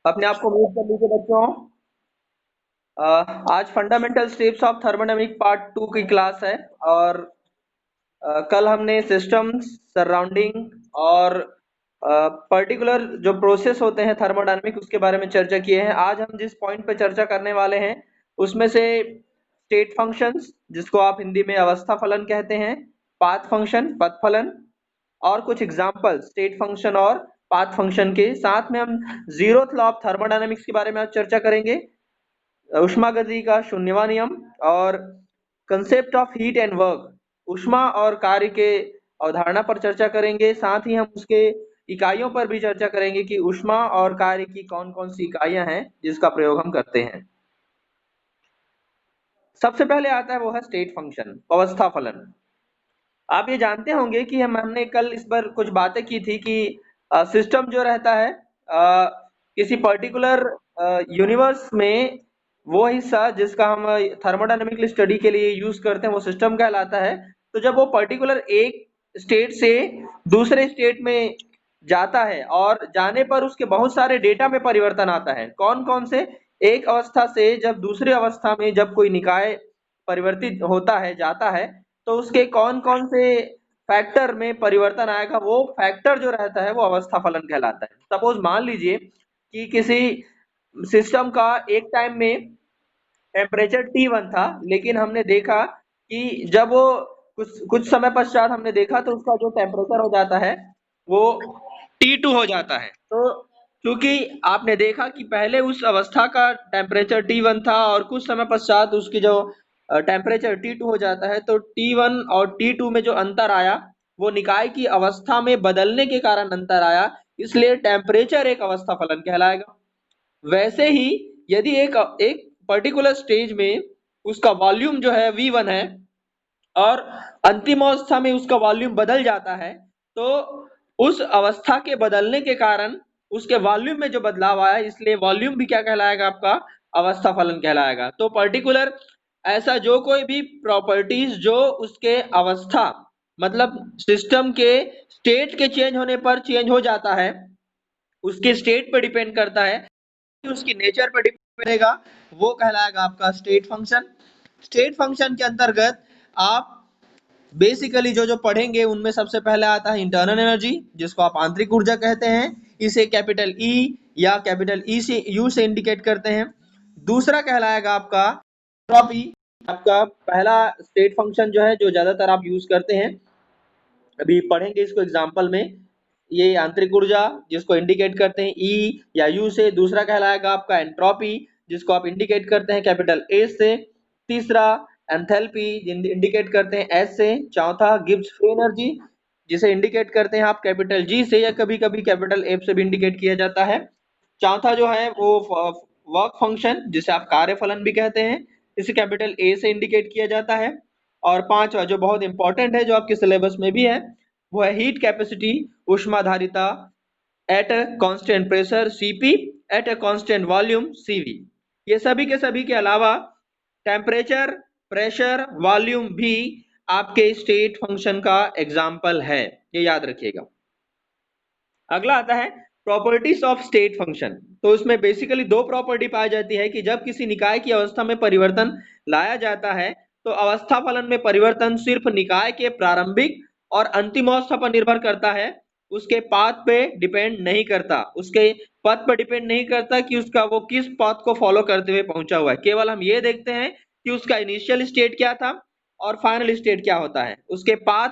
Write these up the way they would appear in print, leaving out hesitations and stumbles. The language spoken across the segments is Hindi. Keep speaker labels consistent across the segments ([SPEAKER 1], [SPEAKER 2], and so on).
[SPEAKER 1] अपने आप को म्यूट कर लीजिए बच्चों। अ, आज fundamental steps of thermodynamic part 2 की क्लास है। और कल हमने सिस्टम्स, सराउंडिंग और पर्टिकुलर जो प्रोसेस होते हैं थर्मोडायनामिक उसके बारे में चर्चा किए हैं। आज हम जिस पॉइंट पे चर्चा करने वाले हैं उसमें से स्टेट फंक्शंस, जिसको आप हिंदी में अवस्था फलन कहते हैं, पाथ फंक्शन, पथ फलन, और कुछ एग्जाम्पल स्टेट फंक्शन और पाथ फंक्शन के साथ में हम जीरोथ लॉ ऑफ थर्मोडायनामिक्स के बारे में आज चर्चा करेंगे, ऊष्मागति का शून्यवा नियम, और concept of heat and work, ऊष्मा और कार्य के अवधारणा पर चर्चा करेंगे। साथ ही हम उसके इकाइयों पर भी चर्चा करेंगे कि ऊष्मा और कार्य की कौन कौन सी इकाइयां हैं जिसका प्रयोग हम करते हैं। सबसे पहले आता है वो है स्टेट फंक्शन, अवस्था फलन। आप ये जानते होंगे कि हमने कल इस पर कुछ बातें की थी कि सिस्टम जो रहता है किसी पर्टिकुलर यूनिवर्स में, वो हिस्सा जिसका हम थर्मोडायनेमिकली स्टडी के लिए यूज करते हैं वो सिस्टम कहलाता है। तो जब वो पर्टिकुलर एक स्टेट से दूसरे स्टेट में जाता है और जाने पर उसके बहुत सारे डेटा में परिवर्तन आता है। कौन कौन से? एक अवस्था से जब दूसरी अवस्था में जब कोई निकाय परिवर्तित होता है, जाता है, तो उसके कौन कौन से फैक्टर में परिवर्तन आएगा, वो फैक्टर जो रहता है वो अवस्था फलन कहलाता है। सपोज मान लीजिए कि किसी सिस्टम का एक टाइम में टेम्परेचर T1 था, लेकिन हमने देखा कि जब वो कुछ कुछ समय पश्चात हमने देखा तो उसका जो टेम्परेचर हो जाता है वो T2 हो जाता है। तो क्योंकि आपने देखा कि पहले उस अवस्था का टेम्परेचर T1 था और कुछ समय पश्चात उसकी जो टेम्परेचर T2 हो जाता है, तो T1 और T2 में जो अंतर आया वो निकाय की अवस्था में बदलने के कारण अंतर आया, इसलिए टेम्परेचर एक अवस्था फलन कहलाएगा। वैसे ही यदि एक एक पर्टिकुलर स्टेज में उसका वॉल्यूम जो है V1 है और अंतिम अवस्था में उसका वॉल्यूम बदल जाता है, तो उस अवस्था के बदलने के कारण उसके वॉल्यूम में जो बदलाव आया, इसलिए वॉल्यूम भी क्या कहलाएगा? आपका अवस्था फलन कहलाएगा। तो पर्टिकुलर ऐसा जो कोई भी प्रॉपर्टीज जो उसके अवस्था, मतलब सिस्टम के स्टेट के चेंज होने पर चेंज हो जाता है, उसके स्टेट पर डिपेंड करता है, उसकी नेचर पर डिपेंड करेगा, वो कहलाएगा आपका स्टेट फंक्शन। स्टेट फंक्शन के अंतर्गत आप बेसिकली जो जो पढ़ेंगे उनमें सबसे पहले आता है इंटरनल एनर्जी, जिसको आप आंतरिक ऊर्जा कहते हैं। इसे कैपिटल ई या कैपिटल ई से यू से इंडिकेट करते हैं। दूसरा कहलाएगा आपका एंट्रोपी। आपका पहला स्टेट फंक्शन जो है जो ज्यादातर आप यूज करते हैं, अभी पढ़ेंगे इसको एग्जांपल में, ये आंतरिक ऊर्जा जिसको इंडिकेट करते हैं ई या यू से। दूसरा कहलाएगा आपका एंट्रोपी, जिसको आप इंडिकेट करते हैं कैपिटल ए से। तीसरा एंथैल्पी, इंडिकेट करते हैं एस से। चौथा गिब्स फ्री एनर्जी, जिसे इंडिकेट करते हैं आप कैपिटल जी से या कभी कभी कैपिटल एफ से भी इंडिकेट किया जाता है। चौथा जो है वो वर्क फंक्शन, जिसे आप कार्य फलन भी कहते हैं, इसे कैपिटल ए से इंडिकेट किया जाता है। और पांचवा जो बहुत इंपॉर्टेंट है, जो आपके सिलेबस में भी है, वो है हीट कैपेसिटी, ऊष्माधारिता at a constant pressure Cp at a constant volume Cv। ये सभी के सभी के अलावा टेम्परेचर, प्रेशर, वॉल्यूम भी आपके स्टेट फंक्शन का एग्जाम्पल है, ये याद रखिएगा। अगला आता है प्रॉपर्टीज ऑफ स्टेट फंक्शन। तो उसमें बेसिकली दो प्रॉपर्टी पाई जाती है कि जब किसी निकाय की अवस्था में परिवर्तन लाया जाता है तो अवस्था फलन में परिवर्तन सिर्फ निकाय के प्रारंभिक और अंतिम अवस्था पर निर्भर करता है, उसके पाथ पे डिपेंड नहीं करता, उसके पथ पर डिपेंड नहीं करता कि उसका वो किस पाथ को फॉलो करते हुए पहुंचा हुआ है। केवल हम ये देखते हैं कि उसका इनिशियल स्टेट क्या था और फाइनल स्टेट क्या होता है। उसके पाथ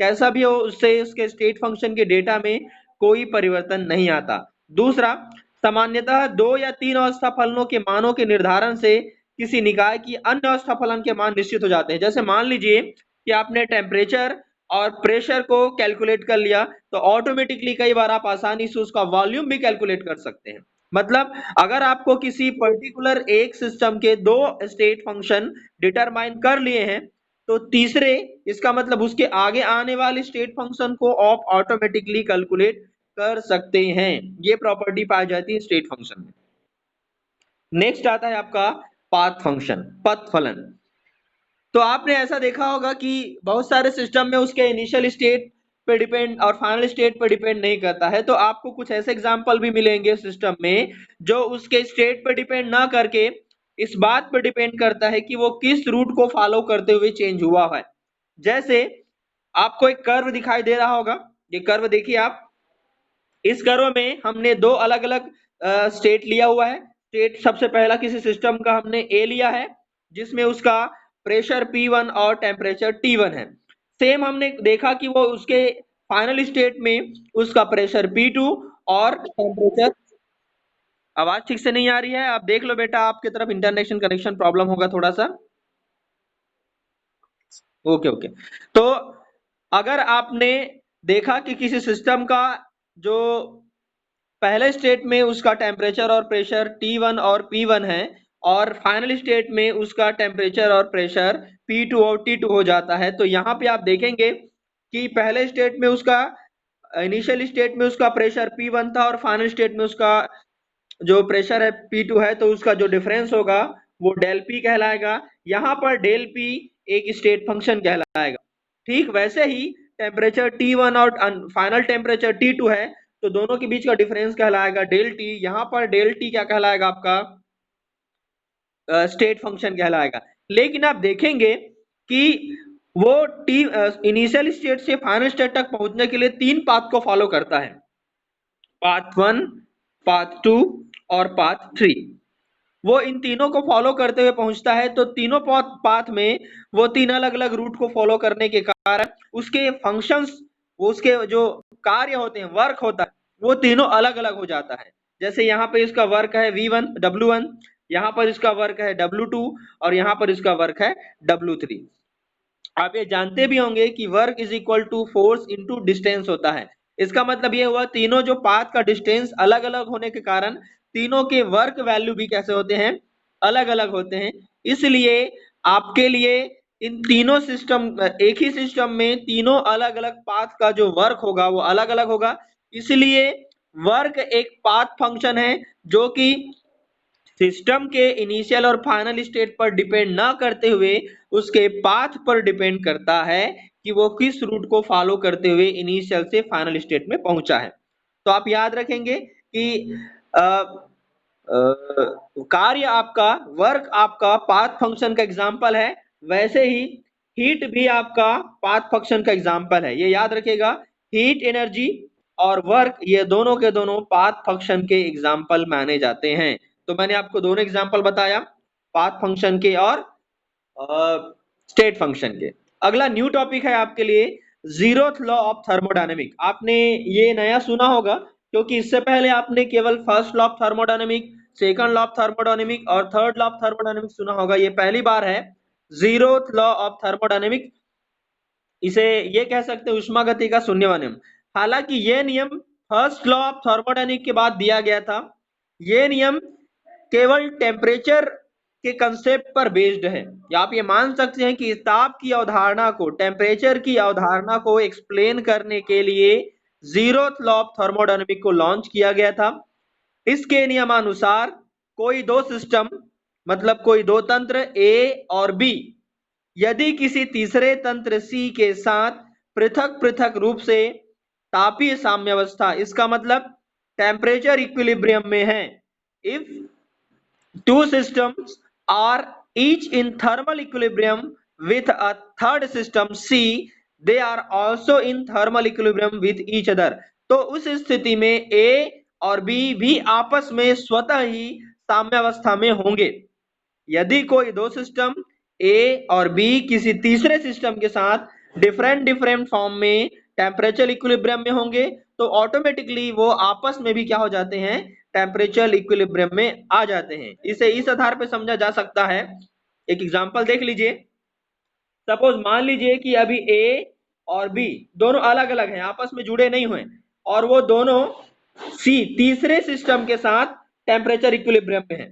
[SPEAKER 1] कैसा भी हो, उससे उसके स्टेट फंक्शन के डेटा में कोई परिवर्तन नहीं आता। दूसरा, सामान्यतः दो या तीन अवस्था फलनों के मानों के निर्धारण से किसी निकाय की अन्य अवस्था फलन के मान निश्चित हो जाते हैं। जैसे मान लीजिए कि आपने टेम्परेचर और प्रेशर को कैलकुलेट कर लिया, तो ऑटोमेटिकली कई बार आप आसानी से उसका वॉल्यूम भी कैलकुलेट कर सकते हैं। मतलब अगर आपको किसी पर्टिकुलर एक सिस्टम के दो स्टेट फंक्शन डिटरमाइन कर लिए हैं, तो तीसरे, इसका मतलब उसके आगे आने वाले स्टेट फंक्शन को आप ऑटोमेटिकली कैलकुलेट कर सकते हैं। ये प्रॉपर्टी पाई जाती है स्टेट फंक्शन में। नेक्स्ट आता है आपका पाथ फंक्शन, पथ फलन। तो आपने ऐसा देखा होगा कि बहुत सारे सिस्टम में उसके इनिशियल स्टेट पे डिपेंड और फाइनल स्टेट पे डिपेंड नहीं करता है। तो आपको कुछ ऐसे एग्जांपल भी मिलेंगे सिस्टम में जो उसके स्टेट पे डिपेंड ना करके इस बात पे डिपेंड करता है कि वो किस रूट को फॉलो करते हुए चेंज हुआ है। जैसे आपको एक कर्व दिखाई दे रहा होगा, ये कर्व देखिए आप। इस कर्व में हमने दो अलग अलग स्टेट लिया हुआ है। स्टेट सबसे पहला किसी सिस्टम का हमने ए लिया है जिसमें उसका प्रेशर P1 और टेम्परेचर T1 है। सेम हमने देखा कि वो उसके फाइनल स्टेट में उसका प्रेशर P2 और टेम्परेचर। आवाज ठीक से नहीं आ रही है, आप देख लो बेटा, आपकी तरफ इंटरनेट कनेक्शन प्रॉब्लम होगा थोड़ा सा। Okay okay. तो अगर आपने देखा कि किसी सिस्टम का जो पहले स्टेट में उसका टेम्परेचर और प्रेशर T1 और P1 है और फाइनल स्टेट में उसका टेम्परेचर और प्रेशर P2 और T2 हो जाता है, तो यहाँ पे आप देखेंगे कि पहले स्टेट में उसका इनिशियल स्टेट में उसका प्रेशर P1 था और फाइनल स्टेट में उसका जो प्रेशर है P2 है, तो उसका जो डिफरेंस होगा वो डेल P कहलाएगा। यहाँ पर डेल P एक स्टेट फंक्शन कहलाएगा। ठीक वैसे ही टेम्परेचर T1 और फाइनल टेम्परेचर T2 है, तो दोनों के बीच का डिफरेंस कहलाएगा डेल T। यहाँ पर डेल T क्या कहलाएगा, आपका स्टेट फंक्शन कहलाएगा। लेकिन आप देखेंगे कि वो टी इनिशियल स्टेट से फाइनल स्टेट तक पहुंचने के लिए तीन पाथ को फॉलो करता है, पाथ 1, पाथ 2 और पाथ 3। वो इन तीनों को फॉलो करते हुए पहुंचता है। तो तीनों पाथ में वो तीन अलग अलग रूट को फॉलो करने के कारण उसके फंक्शंस, उसके जो कार्य होते हैं, वर्क होता है, वो तीनों अलग अलग हो जाता है। जैसे यहाँ पे इसका वर्क है V1 W1, यहाँ पर इसका वर्क है W2 और यहाँ पर इसका वर्क है W3। आप ये जानते भी होंगे कि work is equal to force into distance होता है। इसका मतलब ये हुआ तीनों जो पाथ का डिस्टेंस अलग अलग होने के कारण तीनों के वर्क वैल्यू भी कैसे होते हैं, अलग अलग होते हैं। इसलिए आपके लिए इन तीनों सिस्टम, एक ही सिस्टम में तीनों अलग अलग पाथ का जो वर्क होगा वो अलग अलग होगा। इसलिए वर्क एक पाथ फंक्शन है जो कि सिस्टम के इनिशियल और फाइनल स्टेट पर डिपेंड ना करते हुए उसके पाथ पर डिपेंड करता है कि वो किस रूट को फॉलो करते हुए इनिशियल से फाइनल स्टेट में पहुंचा है। तो आप याद रखेंगे कि कार्य आपका, वर्क आपका पाथ फंक्शन का एग्जाम्पल है, वैसे ही हीट भी आपका पाथ फंक्शन का एग्जाम्पल है। ये याद रखिएगा, हीट एनर्जी और वर्क ये दोनों के दोनों पाथ फंक्शन के एग्जाम्पल माने जाते हैं। तो मैंने आपको दोनों एग्जाम्पल बताया, पाथ फंक्शन के और स्टेट फंक्शन के। अगला न्यू टॉपिक है आपके लिए जीरोथ लॉ ऑफ थर्मोडायनेमिक। आपने ये नया सुना होगा क्योंकि इससे पहले आपने केवल first law of thermodynamic, second law of thermodynamic और थर्ड लॉ ऑफ थर्मोडायनेमिक सुना होगा। ये पहली बार है जीरोथ लॉ ऑफ थर्मोडायनेमिक। इसे ये कह सकते हैं उष्मागति का शून्यवान नियम। हालांकि ये नियम फर्स्ट लॉ ऑफ थर्मोडायनेमिक के बाद दिया गया था। ये नियम केवल टेम्परेचर के कंसेप्ट पर बेस्ड है, या आप ये मान सकते हैं कि ताप की अवधारणा को, टेम्परेचर की अवधारणा को एक्सप्लेन करने के लिए जीरोथ लॉ ऑफ थर्मोडायनेमिक को लॉन्च किया गया था। इसके नियमानुसार कोई दो सिस्टम, मतलब कोई दो तंत्र ए और बी, यदि किसी तीसरे तंत्र सी के साथ पृथक पृथक रूप से तापीय साम्यावस्था, इसका मतलब टेम्परेचर इक्विलिब्रियम में है, if two systems are each in thermal equilibrium with a third system C, they are also in thermal equilibrium with each other। तो उस स्थिति में A और B भी आपस में स्वतः ही साम्यावस्था में होंगे। यदि कोई दो सिस्टम A और B किसी तीसरे सिस्टम के साथ डिफरेंट फॉर्म में टेम्परेचर इक्विलिब्रियम में होंगे, तो ऑटोमेटिकली वो आपस में भी क्या हो जाते हैं, टेम्परेचर इक्विलिब्रियम में आ जाते हैं। इसे इस आधार पे समझा जा सकता है, एक एग्जांपल देख लीजिए। सपोज मान लीजिए कि अभी A और B दोनों अलग अलग हैं, आपस में जुड़े नहीं हुए, और वो दोनों C तीसरे सिस्टम के साथ टेम्परेचर इक्विलिब्रियम में है।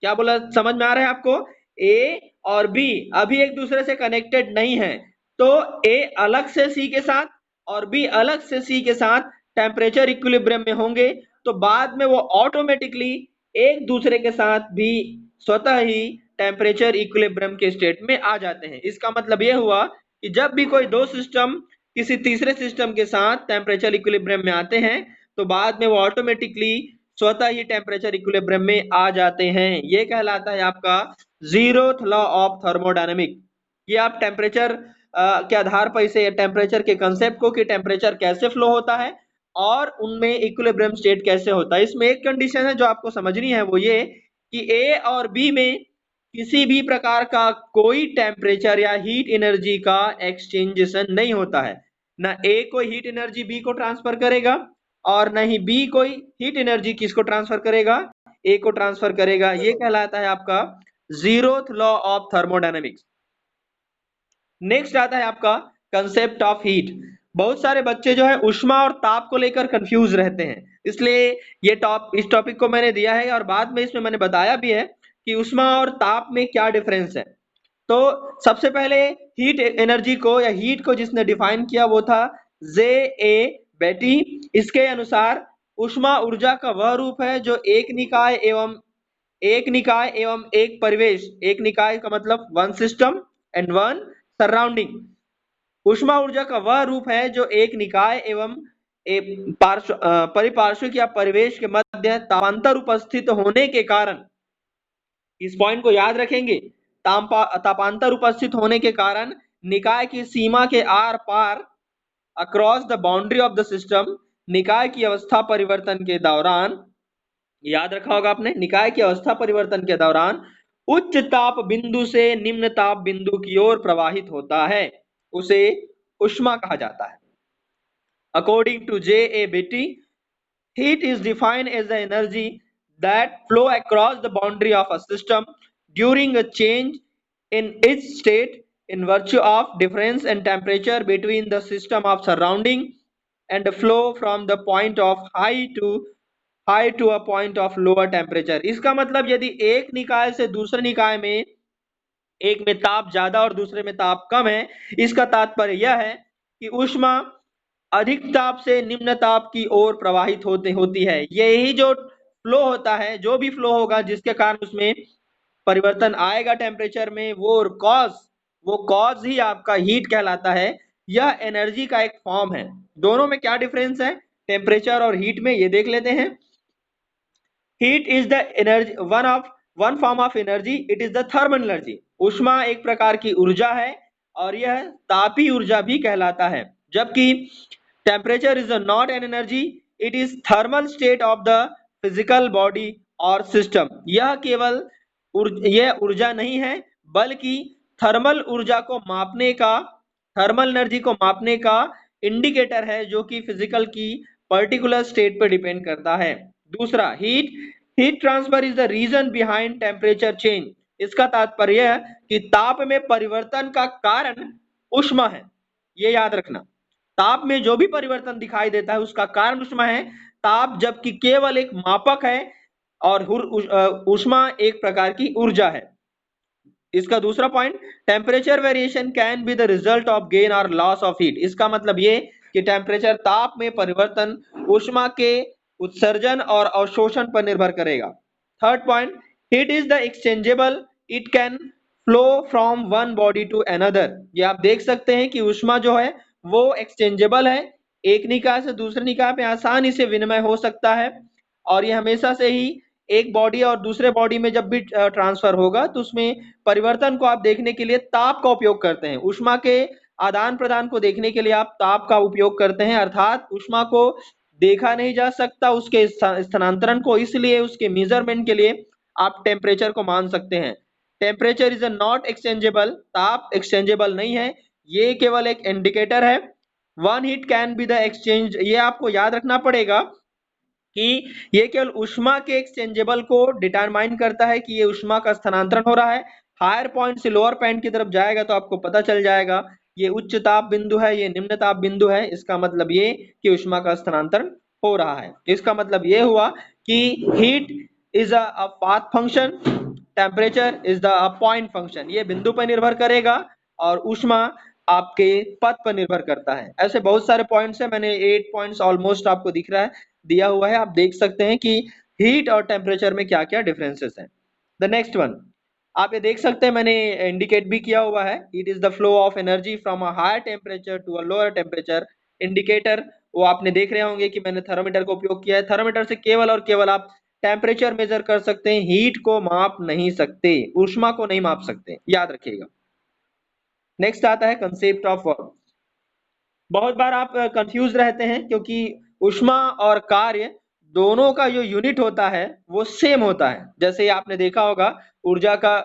[SPEAKER 1] क्या बोला, समझ में आ रहा है आपको? A और B अभी एक दूसरे से कनेक्टेड नहीं है, तो A अलग से C के साथ और B अलग से C के साथ टेम्परेचर इक्विलिब्रियम में होंगे, तो बाद में वो ऑटोमेटिकली एक दूसरे के साथ भी स्वतः ही टेम्परेचर इक्विलिब्रियम के स्टेट में आ जाते हैं। इसका मतलब यह हुआ कि जब भी कोई दो सिस्टम किसी तीसरे सिस्टम के साथ टेम्परेचर इक्विलिब्रियम में आते हैं तो बाद में वो ऑटोमेटिकली स्वतः ही टेम्परेचर इक्विलिब्रियम में आ जाते हैं। ये कहलाता है आपका जीरोथ लॉ ऑफ थर्मोडायनेमिक। ये आप टेम्परेचर के आधार पर इसे टेम्परेचर के कंसेप्ट को कि टेम्परेचर कैसे फ्लो होता है और उनमें इक्विलिब्रियम स्टेट कैसे होता है। इसमें एक कंडीशन है जो आपको समझनी है, वो ये कि ए और बी में किसी भी प्रकार का कोई टेम्परेचर या हीट एनर्जी का एक्सचेंजेशन नहीं होता है। ना ए कोई हीट एनर्जी बी को ट्रांसफर करेगा और न ही बी कोई हीट एनर्जी किसको ट्रांसफर करेगा, ए को ट्रांसफर करेगा। ये कहलाता है आपका zeroth law of thermodynamics. Next आता है आपका कंसेप्ट ऑफ हीट। बहुत सारे बच्चे जो है ऊष्मा और ताप को लेकर कंफ्यूज रहते हैं, इसलिए इस टॉपिक को मैंने दिया है और बाद में इसमें मैंने बताया भी है कि ऊष्मा और ताप में क्या डिफरेंस है। तो सबसे पहले हीट एनर्जी को या हीट को जिसने डिफाइन किया वो था जे ए बेटी। इसके अनुसार ऊष्मा ऊर्जा का वह रूप है जो एक निकाय एवं एक परिवेश, एक निकाय का मतलब one system and one surrounding. ऊष्मा ऊर्जा का वह रूप है जो एक निकाय एवं परिपार्श्विक या परिवेश के मध्य तापांतर उपस्थित होने के कारण, इस पॉइंट को याद रखेंगे, तापांतर उपस्थित होने के कारण निकाय की सीमा के आर पार across the boundary of the system निकाय की अवस्था परिवर्तन के दौरान, याद रखा होगा आपने, निकाय की अवस्था परिवर्तन के दौरान उच्च ताप बिंदु से निम्न ताप बिंदु की ओर प्रवाहित होता है, उसे ऊष्मा कहा जाता है। अकॉर्डिंग टू जे ए बेटी, heat is defined as the energy that flow across the boundary of a system during a change in its state in virtue of difference in temperature between the system of surrounding and the flow from the point of high to a point of lower temperature। इसका मतलब यदि एक निकाय से दूसरे निकाय में एक में ताप ज्यादा और दूसरे में ताप कम है, इसका तात्पर्य यह है कि ऊष्मा अधिक ताप से निम्न ताप की ओर प्रवाहित होती है। यही जो फ्लो होता है, जो भी फ्लो होगा जिसके कारण उसमें परिवर्तन आएगा टेम्परेचर में, वो कॉज ही आपका हीट कहलाता है। यह एनर्जी का एक फॉर्म है। दोनों में क्या डिफरेंस है टेम्परेचर और हीट में, ये देख लेते हैं। Heat is the energy one form of energy, it is the thermal energy. ऊष्मा एक प्रकार की ऊर्जा है और यह तापी ऊर्जा भी कहलाता है। जबकि temperature is not an energy, it is thermal state of the physical body और सिस्टम। यह केवल यह ऊर्जा नहीं है बल्कि थर्मल ऊर्जा को मापने का, थर्मल एनर्जी को मापने का इंडिकेटर है जो कि फिजिकल की पर्टिकुलर स्टेट पर डिपेंड करता है। दूसरा, heat transfer is the reason behind temperature change. इसका तात्पर्य है कि ताप में परिवर्तन का कारण ऊष्मा है। ये याद रखना, ताप में जो भी परिवर्तन दिखाई देता है उसका कारण ऊष्मा है। ताप जबकि केवल एक मापक है और ऊष्मा एक प्रकार की ऊर्जा है। इसका दूसरा point, temperature variation can be the result of gain और लॉस ऑफ हीट। इसका मतलब ये कि टेम्परेचर, ताप में परिवर्तन ऊष्मा के उत्सर्जन और अवशोषण पर निर्भर करेगा। Third point, heat is the exchangeable, it can flow from one body to another. ये आप देख सकते हैं कि ऊष्मा जो है वो एक्सचेंजेबल है, एक निकाय से दूसरे निकाय पे आसानी से विनिमय हो सकता है और ये हमेशा से ही एक बॉडी और दूसरे बॉडी में जब भी ट्रांसफर होगा तो उसमें परिवर्तन को आप देखने के लिए ताप का उपयोग करते हैं। ऊष्मा के आदान प्रदान को देखने के लिए आप ताप का उपयोग करते हैं, अर्थात ऊष्मा को देखा नहीं जा सकता, उसके स्थानांतरण को, इसलिए उसके मेजरमेंट के लिए आप टेम्परेचर को मान सकते हैं। टेम्परेचर इज नॉट एक्सचेंजेबल, ताप एक्सचेंजेबल नहीं है, ये केवल एक इंडिकेटर है। One heat can be the exchange, ये आपको याद रखना पड़ेगा कि ये केवल ऊष्मा के एक्सचेंजेबल को डिटरमाइन करता है कि ये ऊष्मा का स्थानांतरण हो रहा है। हायर पॉइंट से लोअर पॉइंट की तरफ जाएगा तो आपको पता चल जाएगा ये उच्च ताप बिंदु है, ये निम्न ताप बिंदु है। इसका मतलब ये कि ऊष्मा का स्थानांतरण हो रहा है। इसका मतलब ये हुआ कि heat is a path function, temperature is the point function. ये बिंदु पर निर्भर करेगा और ऊष्मा आपके पथ पर निर्भर करता है। ऐसे बहुत सारे पॉइंट्स हैं, मैंने 8 पॉइंट्स ऑलमोस्ट आपको दिख रहा है, दिया हुआ है, आप देख सकते हैं कि हीट और टेम्परेचर में क्या क्या डिफरेंसेस हैं। द नेक्स्ट वन, आप ये देख सकते हैं, मैंने इंडिकेट भी किया हुआ है, it is the flow of energy from a higher temperature to a lower temperature. Indicator वो आपने देख रहे होंगे कि मैंने थर्मोमीटर का उपयोग किया है। थर्मोमीटर से केवल और केवल आप टेम्परेचर मेजर कर सकते हैं, हीट को माप नहीं सकते, ऊष्मा को नहीं माप सकते, याद रखिएगा। नेक्स्ट आता है कंसेप्ट ऑफ वर्क। बहुत बार आप कंफ्यूज रहते हैं क्योंकि ऊष्मा और कार्य दोनों का जो यूनिट होता है वो सेम होता है। जैसे आपने देखा होगा, ऊर्जा का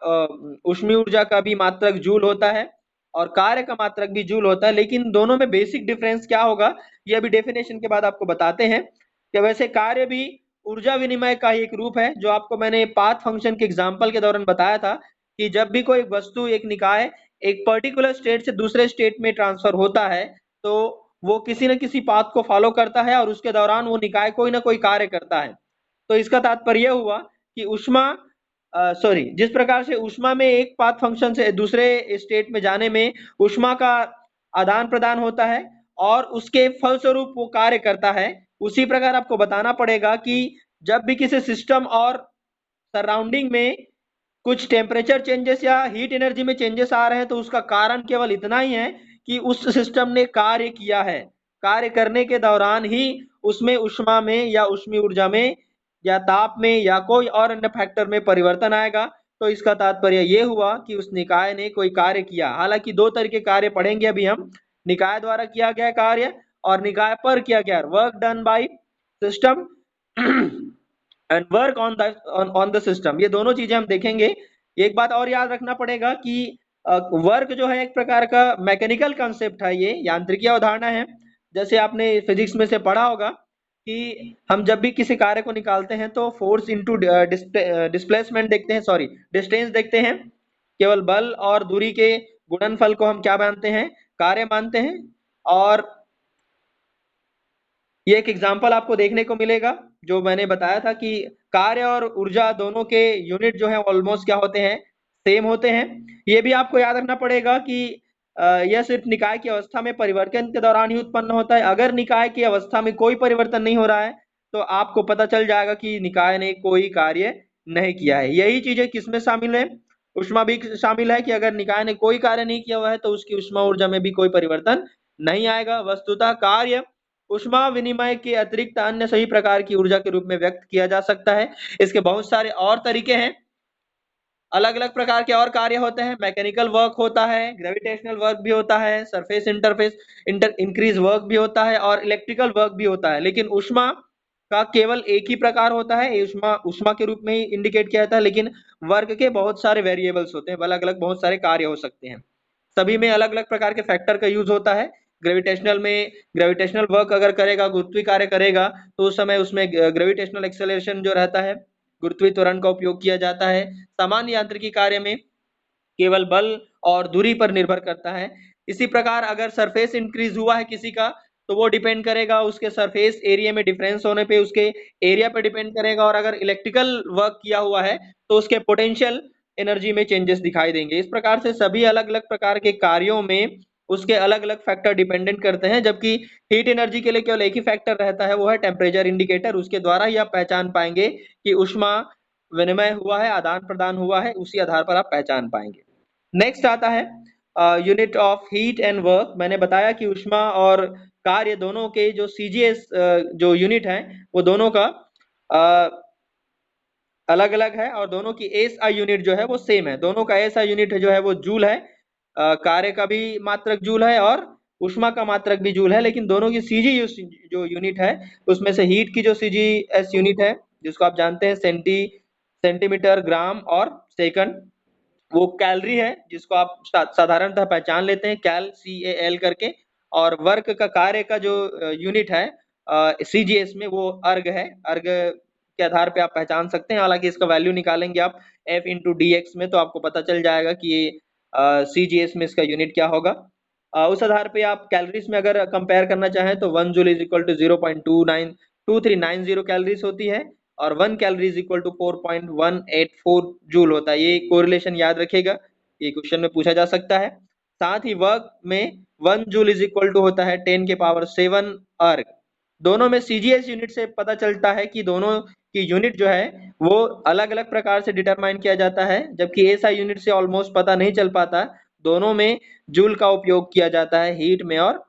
[SPEAKER 1] ऊष्मीय ऊर्जा का भी मात्रक जूल होता है और कार्य का मात्रक भी जूल होता है, लेकिन दोनों में बेसिक डिफरेंस क्या होगा ये अभी डेफिनेशन के बाद आपको बताते हैं। कि वैसे कार्य भी ऊर्जा विनिमय का ही एक रूप है, जो आपको मैंने पाथ फंक्शन के एग्जाम्पल के दौरान बताया था कि जब भी कोई वस्तु, एक निकाय एक पर्टिकुलर स्टेट से दूसरे स्टेट में ट्रांसफर होता है तो वो किसी न किसी पाथ को फॉलो करता है और उसके दौरान वो निकाय कोई ना कोई कार्य करता है। तो इसका तात्पर्य यह हुआ कि ऊष्मा जिस प्रकार से ऊष्मा में एक पाथ फंक्शन से दूसरे स्टेट में जाने में ऊष्मा का आदान प्रदान होता है और उसके फलस्वरूप वो कार्य करता है, उसी प्रकार आपको बताना पड़ेगा कि जब भी किसी सिस्टम और सराउंडिंग में कुछ टेम्परेचर चेंजेस या हीट एनर्जी में चेंजेस आ रहे हैं तो उसका कारण केवल इतना ही है कि उस सिस्टम ने कार्य किया है। कार्य करने के दौरान ही उसमें ऊष्मा में या ऊष्मीय ऊर्जा में या ताप में या कोई और अन्य फैक्टर में परिवर्तन आएगा। तो इसका तात्पर्य ये हुआ कि उस निकाय ने कोई कार्य किया। हालांकि दो तरह के कार्य पढ़ेंगे अभी हम, निकाय द्वारा किया गया कार्य और निकाय पर किया गया work done by system and work on the system. ये दोनों चीजें हम देखेंगे। एक बात और याद रखना पड़ेगा कि वर्क जो है एक प्रकार का मैकेनिकल कंसेप्ट है, ये यांत्रिकी अवधारणा है। जैसे आपने फिजिक्स में से पढ़ा होगा कि हम जब भी किसी कार्य को निकालते हैं तो फोर्स इनटू डिस्प्लेसमेंट देखते हैं, सॉरी डिस्टेंस देखते हैं। केवल बल और दूरी के गुणनफल को हम क्या मानते हैं, कार्य मानते हैं। और ये एक एग्जाम्पल आपको देखने को मिलेगा जो मैंने बताया था कि कार्य और ऊर्जा दोनों के यूनिट जो है ऑलमोस्ट क्या होते हैं, सेम होते हैं। ये भी आपको याद रखना पड़ेगा कि यह सिर्फ निकाय की अवस्था में परिवर्तन के दौरान ही उत्पन्न होता है। अगर निकाय की अवस्था में कोई परिवर्तन नहीं हो रहा है तो आपको पता चल जाएगा कि निकाय ने कोई कार्य नहीं किया है। यही चीजें किसमें शामिल है, ऊष्मा भी शामिल है कि अगर निकाय ने कोई कार्य नहीं किया हुआ है तो उसकी ऊष्मा ऊर्जा में भी कोई परिवर्तन नहीं आएगा। वस्तुतः कार्य ऊष्मा विनिमय के अतिरिक्त अन्य सभी प्रकार की ऊर्जा के रूप में व्यक्त किया जा सकता है। इसके बहुत सारे और तरीके हैं, अलग अलग प्रकार के और कार्य होते हैं। मैकेनिकल वर्क होता है, ग्रेविटेशनल वर्क भी होता है, सरफेस इंटरफेस इंक्रीज वर्क भी होता है और इलेक्ट्रिकल वर्क भी होता है। लेकिन ऊष्मा का केवल एक ही प्रकार होता है, ऊष्मा ऊष्मा के रूप में ही इंडिकेट किया जाता है। लेकिन वर्क के बहुत सारे वेरिएबल्स होते हैं, अलग अलग बहुत सारे कार्य हो सकते हैं। सभी में अलग अलग प्रकार के फैक्टर का यूज होता है। ग्रेविटेशनल में ग्रेविटेशनल वर्क अगर करेगा, गुरुत्वीय कार्य करेगा, तो उस समय उसमें ग्रेविटेशनल एक्सेलरेशन जो रहता है, गुरुत्वीय त्वरण का उपयोग किया जाता है। सामान्य यांत्रिकी कार्य में केवल बल और दूरी पर निर्भर करता है। इसी प्रकार अगर सरफेस इंक्रीज हुआ है किसी का तो वो डिपेंड करेगा उसके सरफेस एरिया में डिफरेंस होने पे, उसके एरिया पे डिपेंड करेगा। और अगर इलेक्ट्रिकल वर्क किया हुआ है तो उसके पोटेंशियल एनर्जी में चेंजेस दिखाई देंगे। इस प्रकार से सभी अलग अलग प्रकार के कार्यों में उसके अलग अलग फैक्टर डिपेंडेंट करते हैं। जबकि हीट एनर्जी के लिए केवल एक ही फैक्टर रहता है, वो है टेम्परेचर इंडिकेटर। उसके द्वारा ही आप पहचान पाएंगे कि ऊष्मा विनिमय हुआ है, आदान प्रदान हुआ है, उसी आधार पर आप पहचान पाएंगे। नेक्स्ट आता है unit of heat and work. मैंने बताया कि ऊष्मा और कार्य दोनों के जो सीजीएस जो यूनिट है वो दोनों का अलग अलग है और दोनों की एसआई यूनिट जो है वो सेम है। दोनों का एसआई यूनिट जो है वो जूल है। कार्य का भी मात्रक जूल है और ऊष्मा का मात्रक भी जूल है। लेकिन दोनों की सीजी जो यूनिट है उसमें से हीट की जो सीजीएस यूनिट है, जिसको आप जानते हैं सेंटीमीटर, ग्राम और सेकंड, वो कैलोरी है, जिसको आप साधारणतः पहचान लेते हैं कैल CAL करके। और वर्क का कार्य का जो यूनिट है सीजीएस में वो अर्ग है। अर्ग के आधार पे आप पहचान सकते हैं। हालांकि इसका वैल्यू निकालेंगे आप F इंटू DX में तो आपको पता चल जाएगा कि ये CGS में इसका यूनिट क्या होगा। उस आधार पे आप कैलोरीज में अगर कंपेयर करना चाहें तो 1 joule is equal to 0.2390 calories होती है और 1 calorie is equal to 4.184 joule होता है। ये कोरिलेशन याद रखिएगा, ये क्वेश्चन में पूछा जा सकता है। साथ ही वर्क में 1 जूल इज इक्वल टू होता है 10 के पावर 7 अर्ग। दोनों में सीजीएस यूनिट से पता चलता है कि दोनों की यूनिट जो है वो अलग अलग प्रकार से डिटरमाइन किया जाता है, जबकि एसआई यूनिट से ऑलमोस्ट पता नहीं चल पाता। दोनों में जूल का उपयोग किया जाता है, हीट में और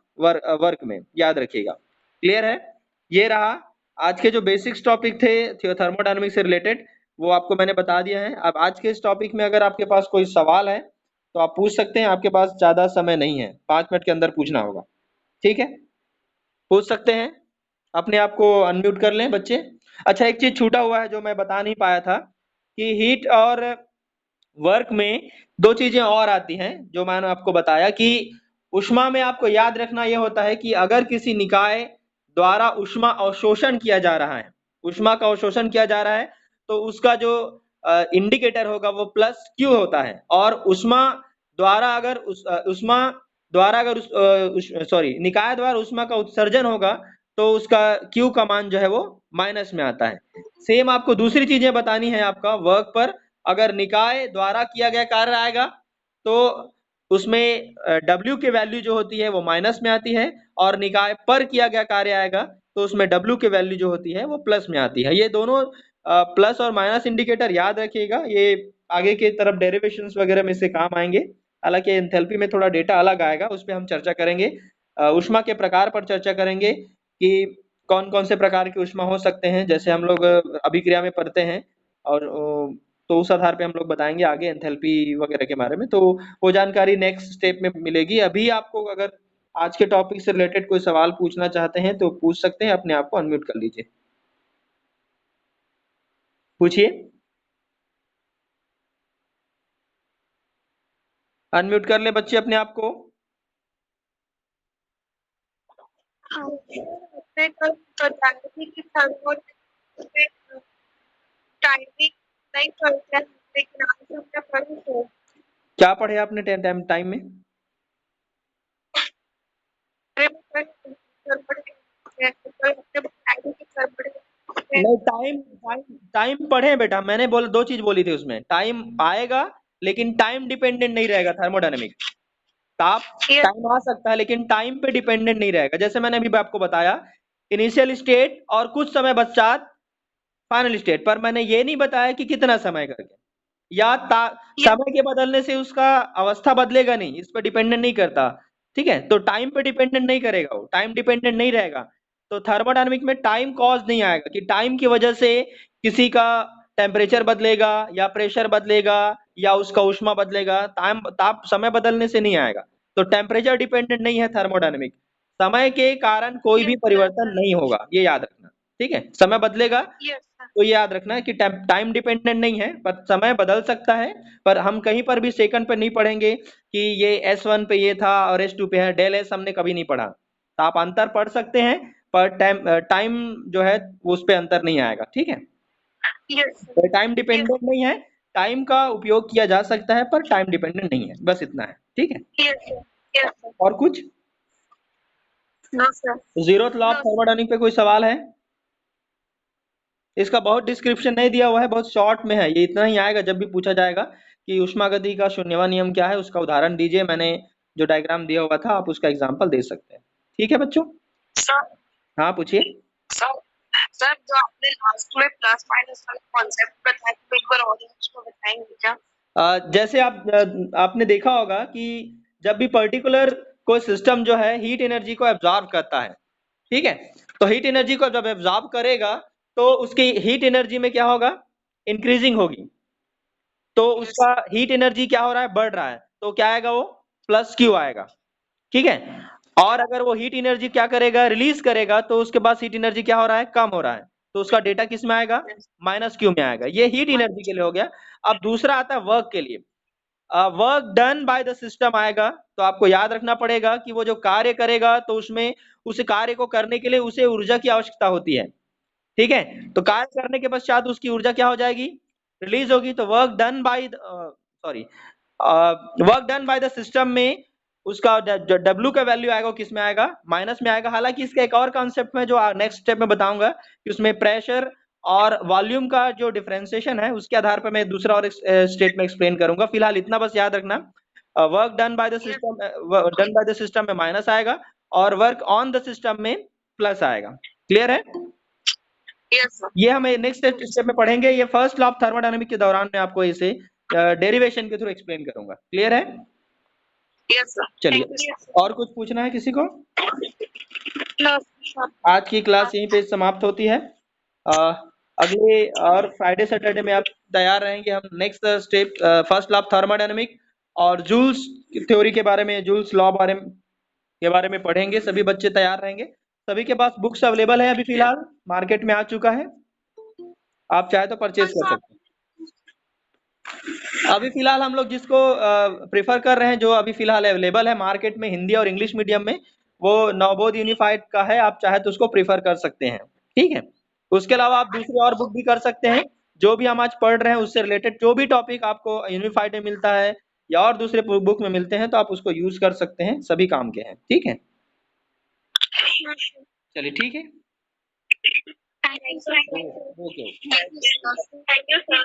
[SPEAKER 1] वर्क में, याद रखिएगा। क्लियर है? ये रहा आज के जो बेसिक्स टॉपिक थे थर्मोडायनामिक्स से रिलेटेड, वो आपको मैंने बता दिया है। अब आज के इस टॉपिक में अगर आपके पास कोई सवाल है तो आप पूछ सकते हैं, आपके पास ज्यादा समय नहीं है, 5 मिनट के अंदर पूछना होगा। ठीक है, पूछ सकते हैं। अपने आप को अनम्यूट कर लें बच्चे। अच्छा, एक चीज छूटा हुआ है जो मैं बता नहीं पाया था कि हीट और वर्क में दो चीजें और आती हैं जो मैंने आपको बताया कि ऊष्मा में आपको याद रखना यह होता है कि अगर किसी निकाय द्वारा ऊष्मा अवशोषण किया जा रहा है, ऊष्मा का अवशोषण किया जा रहा है, तो उसका जो इंडिकेटर होगा वो प्लस क्यू होता है। और ऊष्मा द्वारा अगर ऊष्मा द्वारा अगर सॉरी निकाय द्वारा ऊष्मा का उत्सर्जन होगा तो उसका क्यू का मान जो है वो माइनस में आता है। सेम आपको दूसरी चीजें बतानी है आपका वर्क पर। अगर निकाय द्वारा किया गया कार्य आएगा तो उसमें W की वैल्यू जो होती है वो माइनस में आती है, और निकाय पर किया गया कार्य आएगा तो उसमें W की वैल्यू जो होती है वो प्लस में आती है। ये दोनों प्लस और माइनस इंडिकेटर याद रखिएगा, ये आगे की तरफ डेरिवेशंस वगैरह में से काम आएंगे। हालांकि एंथैल्पी में थोड़ा डेटा अलग आएगा, उस पर हम चर्चा करेंगे। ऊष्मा के प्रकार पर चर्चा करेंगे कि कौन कौन से प्रकार की ऊष्मा हो सकते हैं, जैसे हम लोग अभिक्रिया में पढ़ते हैं। और तो उस आधार पे हम लोग बताएंगे आगे एंथैल्पी वगैरह के बारे में। तो वो जानकारी नेक्स्ट स्टेप में मिलेगी। अभी आपको अगर आज के टॉपिक से रिलेटेड कोई सवाल पूछना चाहते हैं तो पूछ सकते हैं, अपने आप को अनम्यूट कर लीजिए, पूछिए। अनम्यूट कर ले बच्चे अपने आप को।
[SPEAKER 2] मैं कल बता रही थी कि थर्मल में टाइमिंग नहीं करते हैं, लेकिन आज हमने पढ़ी तो
[SPEAKER 1] क्या पढ़े आपने टाइम में? नहीं, टाइम टाइम टाइम पढ़े बेटा, मैंने बोला दो चीज बोली थी उसमें, टाइम आएगा लेकिन टाइम डिपेंडेंट नहीं रहेगा थर्मोडायनेमिक। ताप टाइम आ सकता है लेकिन टाइम पे डिपेंडेंट नहीं रहेगा। जैसे मैंने अभी आपको बताया, इनिशियल स्टेट और कुछ समय पश्चात फाइनल स्टेट, पर मैंने ये नहीं बताया कि कितना समय करके, या समय के बदलने से उसका अवस्था बदलेगा नहीं, इस पर डिपेंडेंट नहीं करता। ठीक है, तो टाइम पे डिपेंडेंट नहीं करेगा, वो टाइम डिपेंडेंट नहीं रहेगा। तो थर्मोडायनामिक में टाइम कॉज नहीं आएगा कि टाइम की वजह से किसी का टेम्परेचर बदलेगा या प्रेशर बदलेगा या उसका ऊष्मा बदलेगा, टाइम ताप समय बदलने से नहीं आएगा। तो टेम्परेचर डिपेंडेंट नहीं है थर्मोडायनामिक, समय के कारण कोई भी परिवर्तन नहीं होगा, ये याद रखना। ठीक है, समय बदलेगा तो ये याद रखना है कि टाइम डिपेंडेंट नहीं है, पर समय बदल सकता है। पर हम कहीं पर भी सेकंड पे नहीं पढ़ेंगे कि ये S1 पे ये था और S2 पे है, डेल एस हमने कभी नहीं पढ़ा। तो आप अंतर पढ़ सकते हैं पर टाइम जो है वो उस पे अंतर नहीं आएगा। ठीक है, तो टाइम डिपेंडेंट नहीं है, टाइम का उपयोग किया जा सकता है पर टाइम डिपेंडेंट नहीं है, बस इतना है। ठीक है, और कुछ? जीरोथ लॉ ऑफ थर्मोडायनामिक्स पे कोई सवाल है? इसका बहुत डिस्क्रिप्शन नहीं दिया हुआ है, बहुत शॉर्ट में है, ये इतना ही आएगा जब भी पूछा जाएगा कि ऊष्मागति का शून्यवा नियम क्या है, उसका उदाहरण दीजिए। मैंने जो डायग्राम दिया हुआ था आप उसका एग्जांपल दे सकते हैं। ठीक है बच्चों? हाँ पूछिए।
[SPEAKER 2] सर जो आपने लास्ट में प्लस माइनस वाला कॉन्सेप्ट बताया तो एक बार और उसको बताएंगे क्या?
[SPEAKER 1] जैसे आपने देखा होगा कि जब भी पर्टिकुलर कोई सिस्टम जो है हीट एनर्जी को एब्जॉर्ब करता है, ठीक है, तो हीट एनर्जी को जब एब्जॉर्ब करेगा तो उसकी हीट एनर्जी में क्या होगा, इंक्रीजिंग होगी। तो उसका हीट एनर्जी क्या हो रहा है, बढ़ रहा है, तो क्या आएगा वो प्लस क्यू आएगा। ठीक है, और अगर वो हीट एनर्जी क्या करेगा, रिलीज करेगा, तो उसके पास हीट एनर्जी क्या हो रहा है, कम हो रहा है, तो उसका डेटा किस में आएगा, माइनस क्यू में आएगा। ये हीट एनर्जी के लिए हो गया। अब दूसरा आता है वर्क के लिए। Work done by the system आएगा, तो आपको याद रखना पड़ेगा कि वो जो कार्य करेगा तो उसमें उस कार्य को करने के लिए उसे ऊर्जा की आवश्यकता होती है। ठीक है, तो कार्य करने के पश्चात उसकी ऊर्जा क्या हो जाएगी, रिलीज होगी। तो work done by sorry work done by the system में उसका W का वैल्यू आएगा, किस में आएगा, माइनस में आएगा। हालांकि इसका एक और कॉन्सेप्ट में जो नेक्स्ट स्टेप में बताऊंगा कि उसमें प्रेशर और वॉल्यूम का जो डिफरेंशिएशन है उसके आधार पर मैं दूसरा और स्टेट में एक्सप्लेन करूंगा। फिलहाल इतना बस याद रखना, work done by the system में माइनस आएगा और वर्क ऑन द सिस्टम में प्लस आएगा। क्लियर है?
[SPEAKER 2] Yes sir.
[SPEAKER 1] ये हम नेक्स्ट स्टेप में पढ़ेंगे। ये फर्स्ट लॉ ऑफ थर्मोडायनामिक के दौरान मैं आपको इसे डेरिवेशन के थ्रू एक्सप्लेन करूंगा। क्लियर है?
[SPEAKER 2] Yes sir.
[SPEAKER 1] चलिए, और कुछ पूछना है किसी को?
[SPEAKER 2] No sir.
[SPEAKER 1] आज की क्लास यहीं पे समाप्त होती है। अगले और फ्राइडे सैटरडे में आप तैयार रहेंगे। हम next step first law of thermodynamic और जूल्स थ्योरी के बारे में, जूल्स लॉ के बारे में पढ़ेंगे। सभी बच्चे तैयार रहेंगे। सभी के पास बुक्स अवेलेबल है? अभी फिलहाल मार्केट में आ चुका है, आप चाहे तो परचेज कर सकते हैं। अभी फिलहाल हम लोग जिसको प्रेफर कर रहे हैं, जो अभी फिलहाल अवेलेबल है मार्केट में हिंदी और इंग्लिश मीडियम में, वो नवबोध यूनिफाइड का है। आप चाहे तो उसको प्रेफर कर सकते हैं, ठीक है। उसके अलावा आप दूसरी और बुक भी कर सकते हैं। जो भी हम आज पढ़ रहे हैं उससे रिलेटेड जो भी टॉपिक आपको यूनिफाइड में मिलता है या और दूसरे बुक में मिलते हैं, तो आप उसको यूज कर सकते हैं। सभी काम के हैं, ठीक है। चलिए, ठीक है।
[SPEAKER 2] Thank you sir.
[SPEAKER 1] Okay.
[SPEAKER 2] Thank you sir.